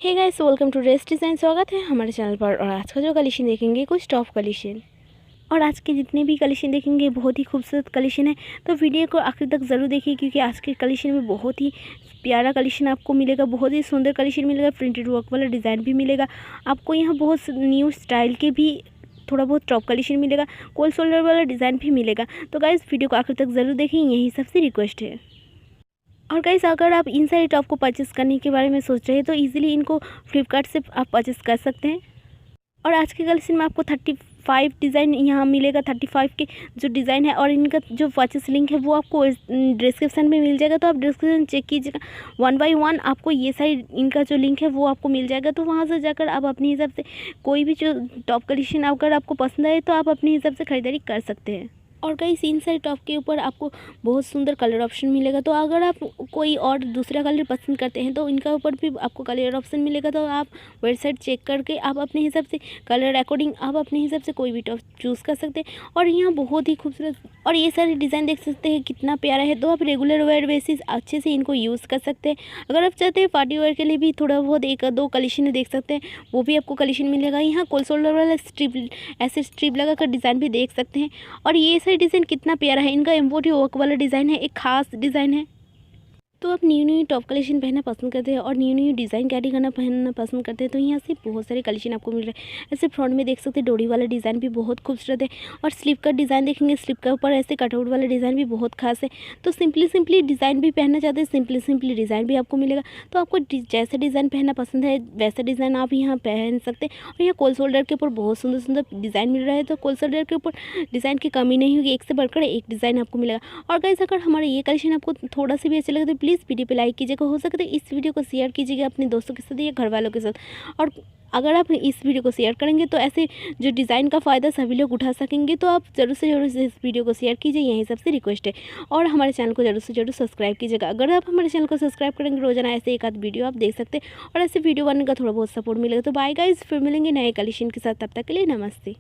Hey guys, welcome to rest design. स्वागत है हमारे चैनल पर। और आज का जो कलेक्शन देखेंगे कुछ टॉप कलेक्शन, और आज के जितने भी कलेक्शन देखेंगे बहुत ही खूबसूरत कलेक्शन है। तो वीडियो को आखिर तक ज़रूर देखिए, क्योंकि आज के कलेक्शन में बहुत ही प्यारा कलेक्शन आपको मिलेगा, बहुत ही सुंदर कलेक्शन मिलेगा। प्रिंटेड वर्क वाला डिज़ाइन भी मिलेगा आपको। यहाँ बहुत न्यू स्टाइल के भी थोड़ा बहुत टॉप कलेक्शन मिलेगा, कोल शोल्डर वाला डिज़ाइन भी मिलेगा। तो गाइस वीडियो को आखिर तक ज़रूर देखें, यही सबसे रिक्वेस्ट है। और गाइस, अगर आप इन सारे टॉप को परचेस करने के बारे में सोच रहे हैं तो इजीली इनको फ्लिपकार्ट से आप परचेस कर सकते हैं। और आज के कलेक्शन में आपको 35 डिज़ाइन यहाँ मिलेगा, 35 के जो डिज़ाइन है। और इनका जो परचेस लिंक है वो आपको डिस्क्रिप्शन में मिल जाएगा, तो आप डिस्क्रिप्शन चेक कीजिएगा। 1 बाय 1 आपको ये सारी इनका जो लिंक है वो आपको मिल जाएगा। तो वहाँ से जाकर आप अपने हिसाब से कोई भी जो टॉप कलेक्शन अगर आपको पसंद आए तो आप अपने हिसाब से खरीदारी कर सकते हैं। और गाइस, इन सारे टॉप के ऊपर आपको बहुत सुंदर कलर ऑप्शन मिलेगा। तो अगर आप कोई और दूसरा कलर पसंद करते हैं तो इनका ऊपर भी आपको कलर ऑप्शन मिलेगा। तो आप वेबसाइट चेक करके आप अपने हिसाब से कलर अकॉर्डिंग आप अपने हिसाब से कोई भी टॉप चूज़ कर सकते हैं। और यहाँ बहुत ही खूबसूरत और ये सारे डिज़ाइन देख सकते हैं कितना प्यारा है। तो आप रेगुलर वेयर बेसिस अच्छे से इनको यूज़ कर सकते हैं। अगर आप चाहते हैं पार्टी वेयर के लिए भी थोड़ा बहुत एक दो कलेक्शन देख सकते हैं, वो भी आपको कलेक्शन मिलेगा। यहाँ कोल शोल्डर वाला स्ट्रिप ऐसे स्ट्रिप लगा कर डिज़ाइन भी देख सकते हैं। और ये डिज़ाइन कितना प्यारा है, इनका एम्ब्रॉयडरी वर्क वाला डिज़ाइन है, एक खास डिज़ाइन है। तो आप न्यू टॉप कलेक्शन पहनना पसंद करते हैं और न्यू डिज़ाइन कैरी करना पहनना पसंद करते हैं तो यहाँ से बहुत सारे कलेक्शन आपको मिल रहे हैं। ऐसे फ्रंट में देख सकते हैं डोरी वाला डिज़ाइन भी बहुत खूबसूरत है। और स्लिप का डिज़ाइन देखेंगे, स्लिप के ऊपर ऐसे कटआउट वाला डिज़ाइन भी बहुत खास है। तो सिंपली डिज़ाइन भी पहनना चाहते हैं, सिंपली डिज़ाइन भी आपको मिलेगा। तो आपको जैसा डिज़ाइन पहनना पसंद है वैसा डिज़ाइन आप यहाँ पहन सकते हैं। और यहाँ कोल शोल्डर के ऊपर बहुत सुंदर डिज़ाइन मिल रहा है। तो कोल शोल्डर के ऊपर डिज़ाइन की कमी नहीं होगी, एक से बढ़कर एक डिज़ाइन आपको मिलेगा। और गाइस, अगर हमारा ये कलेक्शन आपको थोड़ा सा भी अच्छा लगे तो प्लीज़ वीडियो पे लाइक कीजिएगा। हो सकता है इस वीडियो को शेयर कीजिएगा अपने दोस्तों के साथ या घर वालों के साथ। और अगर आप इस वीडियो को शेयर करेंगे तो ऐसे जो डिज़ाइन का फ़ायदा सभी लोग उठा सकेंगे। तो आप ज़रूर से ज़रूर इस वीडियो को शेयर कीजिए, यही सबसे रिक्वेस्ट है। और हमारे चैनल को ज़रूर से ज़रूर सब्सक्राइब कीजिएगा। अगर आप हमारे चैनल को सब्सक्राइब करेंगे रोजाना ऐसे एक आध वीडियो आप देख सकते हैं और ऐसे वीडियो बनने का थोड़ा बहुत सपोर्ट मिलेगा। तो बाय गाइस, फिर मिलेंगे नए कलेक्शन के साथ, तब तक के लिए नमस्ते।